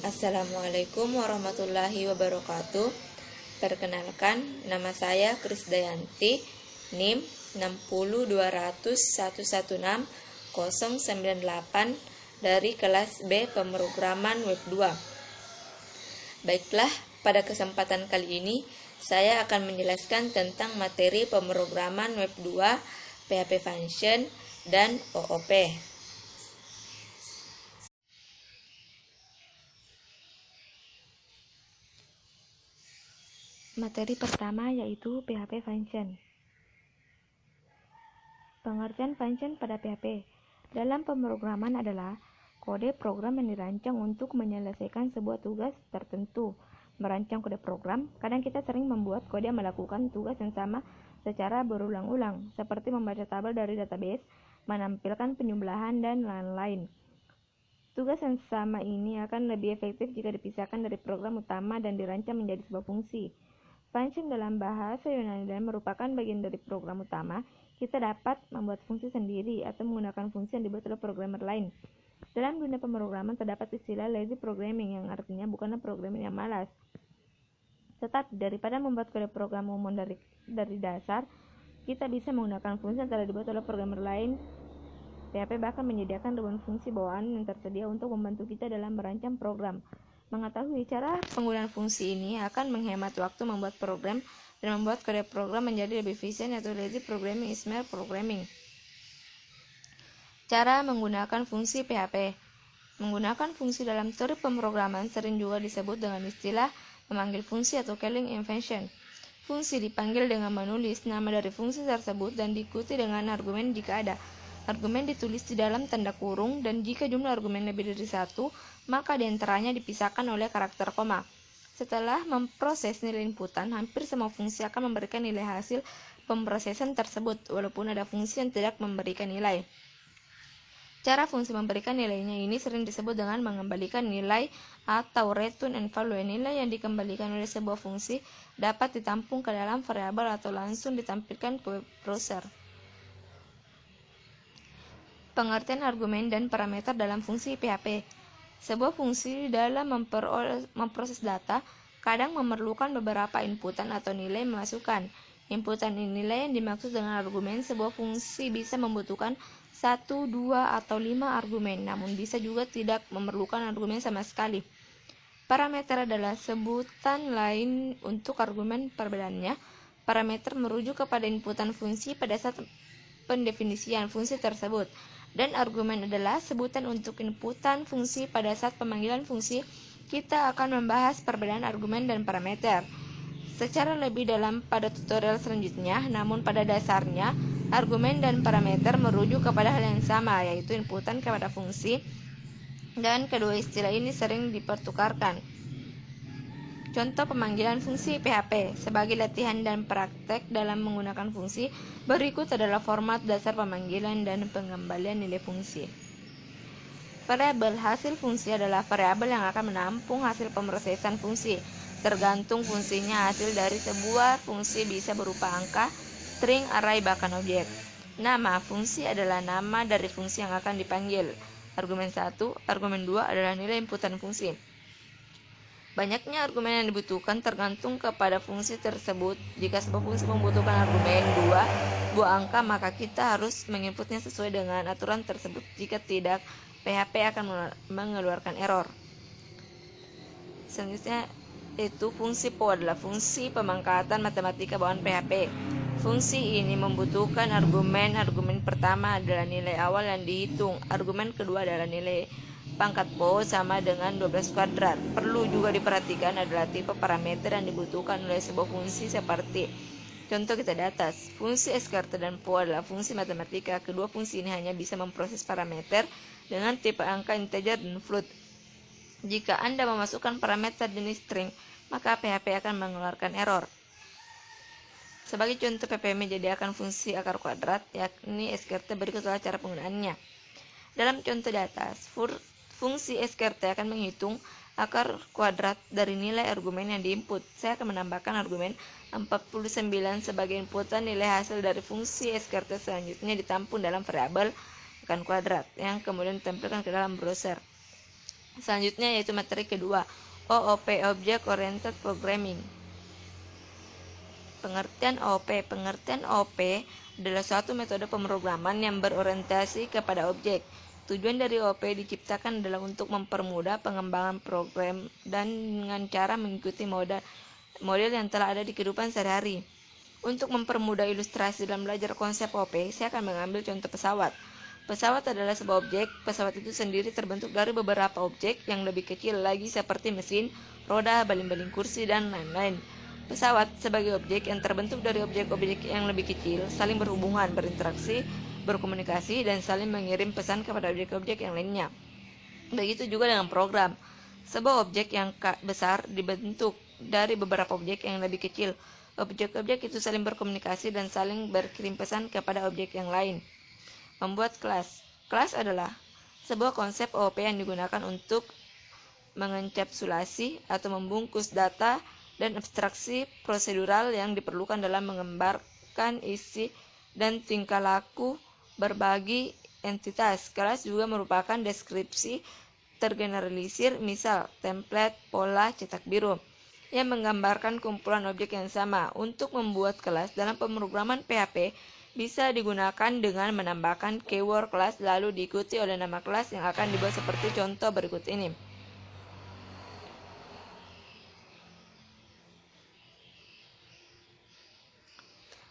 Assalamualaikum warahmatullahi wabarakatuh. Perkenalkan, nama saya Krisdayanti, NIM 60200116098 dari kelas B Pemrograman Web 2. Baiklah, pada kesempatan kali ini saya akan menjelaskan tentang materi pemrograman Web 2, PHP Function, dan OOP. Materi pertama yaitu PHP Function. Pengertian function pada PHP dalam pemrograman adalah kode program yang dirancang untuk menyelesaikan sebuah tugas tertentu. Merancang kode program, kadang kita sering membuat kode yang melakukan tugas yang sama secara berulang-ulang, seperti membaca tabel dari database, menampilkan penjumlahan, dan lain-lain. Tugas yang sama ini akan lebih efektif jika dipisahkan dari program utama dan dirancang menjadi sebuah fungsi. Function dalam bahasa Yunani dan merupakan bagian dari program utama. Kita dapat membuat fungsi sendiri atau menggunakan fungsi yang dibuat oleh programmer lain. Dalam dunia pemrograman terdapat istilah lazy programming yang artinya bukanlah programming yang malas. Tetapi daripada membuat kode program umum dari dasar, kita bisa menggunakan fungsi yang telah dibuat oleh programmer lain. PHP bahkan menyediakan ribuan fungsi bawaan yang tersedia untuk membantu kita dalam merancang program. Mengetahui cara penggunaan fungsi ini akan menghemat waktu membuat program dan membuat kode program menjadi lebih efisien, yaitu lazy programming is mere programming. Cara menggunakan fungsi PHP. Menggunakan fungsi dalam teori pemrograman sering juga disebut dengan istilah memanggil fungsi atau calling in function. Fungsi dipanggil dengan menulis nama dari fungsi tersebut dan diikuti dengan argumen jika ada. Argumen ditulis di dalam tanda kurung, dan jika jumlah argumen lebih dari satu, maka diantaranya dipisahkan oleh karakter koma. Setelah memproses nilai inputan, hampir semua fungsi akan memberikan nilai hasil pemrosesan tersebut, walaupun ada fungsi yang tidak memberikan nilai. Cara fungsi memberikan nilainya ini sering disebut dengan mengembalikan nilai atau return and value. Nilai yang dikembalikan oleh sebuah fungsi dapat ditampung ke dalam variabel atau langsung ditampilkan ke web browser. Pengertian argumen dan parameter dalam fungsi PHP. Sebuah fungsi dalam memproses data kadang memerlukan beberapa inputan atau nilai masukan. Inputan nilai yang dimaksud dengan argumen. Sebuah fungsi bisa membutuhkan 1, 2, atau 5 argumen, namun bisa juga tidak memerlukan argumen sama sekali. Parameter adalah sebutan lain untuk argumen. Perbedaannya, parameter merujuk kepada inputan fungsi pada saat pendefinisian fungsi tersebut, dan argumen adalah sebutan untuk inputan fungsi pada saat pemanggilan fungsi. Kita akan membahas perbedaan argumen dan parameter secara lebih dalam pada tutorial selanjutnya, namun pada dasarnya argumen dan parameter merujuk kepada hal yang sama, yaitu inputan kepada fungsi, dan kedua istilah ini sering dipertukarkan. Contoh pemanggilan fungsi PHP. Sebagai latihan dan praktek dalam menggunakan fungsi, berikut adalah format dasar pemanggilan dan pengembalian nilai fungsi. Variabel hasil fungsi adalah variabel yang akan menampung hasil pemrosesan fungsi. Tergantung fungsinya, hasil dari sebuah fungsi bisa berupa angka, string, array, bahkan objek. Nama fungsi adalah nama dari fungsi yang akan dipanggil. Argumen 1, argumen 2 adalah nilai inputan fungsi. Banyaknya argumen yang dibutuhkan tergantung kepada fungsi tersebut. Jika sebuah fungsi membutuhkan argumen 2 buah angka, maka kita harus menginputnya sesuai dengan aturan tersebut. Jika tidak, PHP akan mengeluarkan error. Selanjutnya itu fungsi PO adalah fungsi pemangkatan matematika bawaan PHP. Fungsi ini membutuhkan argumen. Argumen pertama adalah nilai awal yang dihitung. Argumen kedua adalah nilai pangkat PO sama dengan 12 kuadrat. Perlu juga diperhatikan adalah tipe parameter yang dibutuhkan oleh sebuah fungsi seperti contoh kita di atas. Fungsi skrt dan PO adalah fungsi matematika. Kedua fungsi ini hanya bisa memproses parameter dengan tipe angka integer dan float. Jika Anda memasukkan parameter jenis string, maka PHP akan mengeluarkan error. Sebagai contoh, PHP menyediakan fungsi akar kuadrat, yakni skrt. Berikutlah cara penggunaannya. Dalam contoh di atas, fungsi skrt akan menghitung akar kuadrat dari nilai argumen yang diinput. Saya akan menambahkan argumen 49 sebagai inputan. Nilai hasil dari fungsi skrt selanjutnya ditampung dalam variabel akar kuadrat yang kemudian ditampilkan ke dalam browser. Selanjutnya yaitu materi kedua, OOP, Object Oriented Programming. Pengertian OOP. Pengertian OOP adalah suatu metode pemrograman yang berorientasi kepada objek. Tujuan dari OOP diciptakan adalah untuk mempermudah pengembangan program dan dengan cara mengikuti model yang telah ada di kehidupan sehari-hari. Untuk mempermudah ilustrasi dalam belajar konsep OOP, saya akan mengambil contoh pesawat. Pesawat adalah sebuah objek. Pesawat itu sendiri terbentuk dari beberapa objek yang lebih kecil lagi seperti mesin, roda, baling-baling kursi, dan lain-lain. Pesawat sebagai objek yang terbentuk dari objek-objek yang lebih kecil saling berhubungan, berinteraksi, berkomunikasi, dan saling mengirim pesan kepada objek-objek yang lainnya. Begitu juga dengan program. Sebuah objek yang besar dibentuk dari beberapa objek yang lebih kecil. Objek-objek itu saling berkomunikasi dan saling berkirim pesan kepada objek yang lain. Membuat kelas. Kelas adalah sebuah konsep OOP yang digunakan untuk mengencapsulasi atau membungkus data dan abstraksi prosedural yang diperlukan dalam menggambarkan isi dan tingkah laku berbagi entitas. Kelas juga merupakan deskripsi tergeneralisir, misal template, pola, cetak biru, yang menggambarkan kumpulan objek yang sama. Untuk membuat kelas dalam pemrograman PHP bisa digunakan dengan menambahkan keyword kelas lalu diikuti oleh nama kelas yang akan dibuat seperti contoh berikut ini.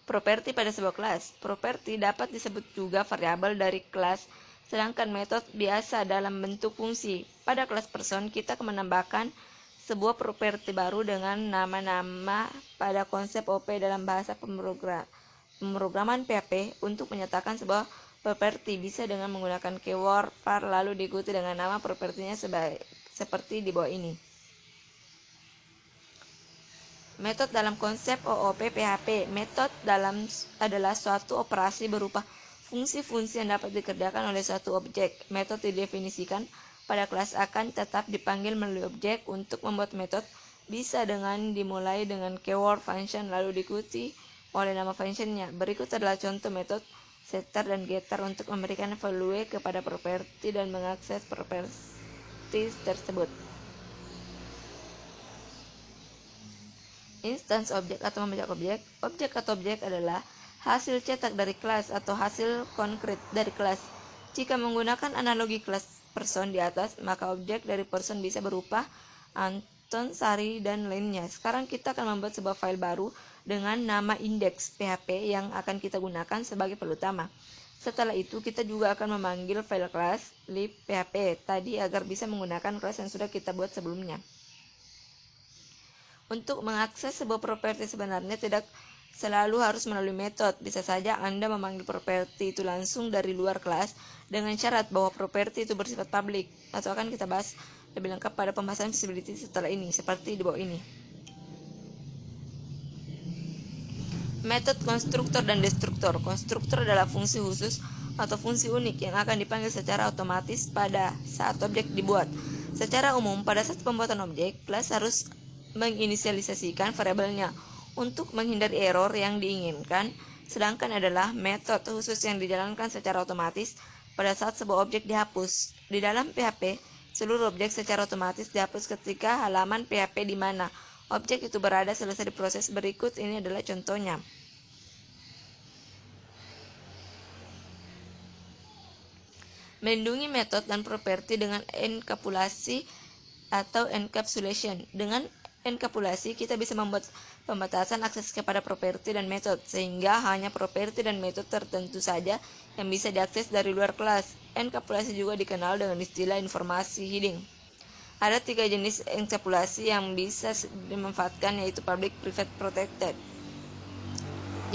Properti pada sebuah kelas. Properti dapat disebut juga variabel dari kelas, sedangkan metode biasa dalam bentuk fungsi. Pada kelas person, kita akan menambahkan sebuah properti baru dengan nama-nama pada konsep OOP dalam bahasa pemrograman PHP. Untuk menyatakan sebuah properti bisa dengan menggunakan keyword var lalu diikuti dengan nama propertinya seperti di bawah ini. Metode dalam konsep OOP PHP. Metode adalah suatu operasi berupa fungsi-fungsi yang dapat dikerjakan oleh suatu objek. Metode didefinisikan pada kelas akan tetap dipanggil melalui objek. Untuk membuat metode bisa dengan dimulai dengan keyword function lalu diikuti oleh nama functionnya. Berikut adalah contoh metode setter dan getter untuk memberikan value kepada properti dan mengakses properti tersebut. Instance objek atau membajak objek. Objek atau objek adalah hasil cetak dari kelas atau hasil konkret dari kelas. Jika menggunakan analogi kelas person di atas, maka objek dari person bisa berupa Anton, Sari, dan lainnya. Sekarang kita akan membuat sebuah file baru dengan nama index PHP yang akan kita gunakan sebagai file utama. Setelah itu, kita juga akan memanggil file kelas lib PHP tadi agar bisa menggunakan kelas yang sudah kita buat sebelumnya. Untuk mengakses sebuah properti sebenarnya tidak selalu harus melalui metode. Bisa saja Anda memanggil properti itu langsung dari luar kelas dengan syarat bahwa properti itu bersifat public, atau akan kita bahas lebih lengkap pada pembahasan visibility setelah ini, seperti di bawah ini. Metode konstruktor dan destruktor. Konstruktor adalah fungsi khusus atau fungsi unik yang akan dipanggil secara otomatis pada saat objek dibuat. Secara umum, pada saat pembuatan objek, kelas harus menginisialisasikan variabelnya untuk menghindari error yang diinginkan, sedangkan adalah metode khusus yang dijalankan secara otomatis pada saat sebuah objek dihapus. Di dalam PHP, seluruh objek secara otomatis dihapus ketika halaman PHP di mana objek itu berada selesai diproses. Berikut ini adalah contohnya. Melindungi metode dan properti dengan enkapsulasi atau encapsulation. Dengan enkapsulasi, kita bisa membuat pembatasan akses kepada properti dan metode, sehingga hanya properti dan metode tertentu saja yang bisa diakses dari luar kelas. Enkapsulasi juga dikenal dengan istilah informasi hiding. Ada 3 jenis enkapsulasi yang bisa dimanfaatkan, yaitu public, private, protected.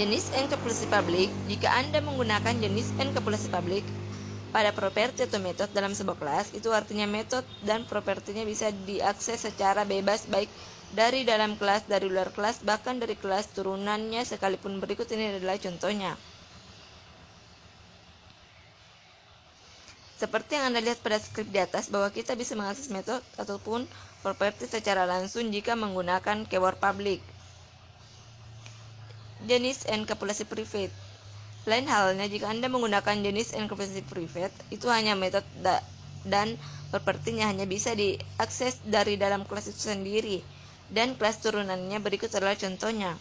Jenis enkapsulasi public. Jika Anda menggunakan jenis enkapsulasi public pada properti atau metode dalam sebuah kelas, itu artinya metode dan propertinya bisa diakses secara bebas baik dari dalam kelas, dari luar kelas, bahkan dari kelas turunannya sekalipun. Berikut ini adalah contohnya. Seperti yang Anda lihat pada skrip di atas, bahwa kita bisa mengakses metode ataupun properti secara langsung jika menggunakan keyword public. Jenis enkapsulasi private. Lain halnya jika Anda menggunakan jenis enkapsulasi private, itu hanya metode dan propertinya hanya bisa diakses dari dalam kelas itu sendiri, dan kelas turunannya berikut adalah contohnya.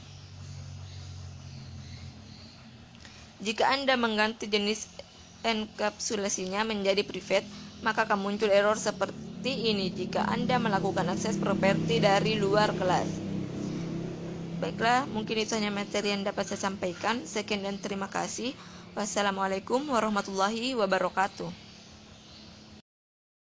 Jika Anda mengganti jenis enkapsulasinya menjadi private, maka akan muncul error seperti ini jika Anda melakukan akses properti dari luar kelas. Baiklah, mungkin itu hanya materi yang dapat saya sampaikan. Sekian dan terima kasih. Wassalamualaikum warahmatullahi wabarakatuh.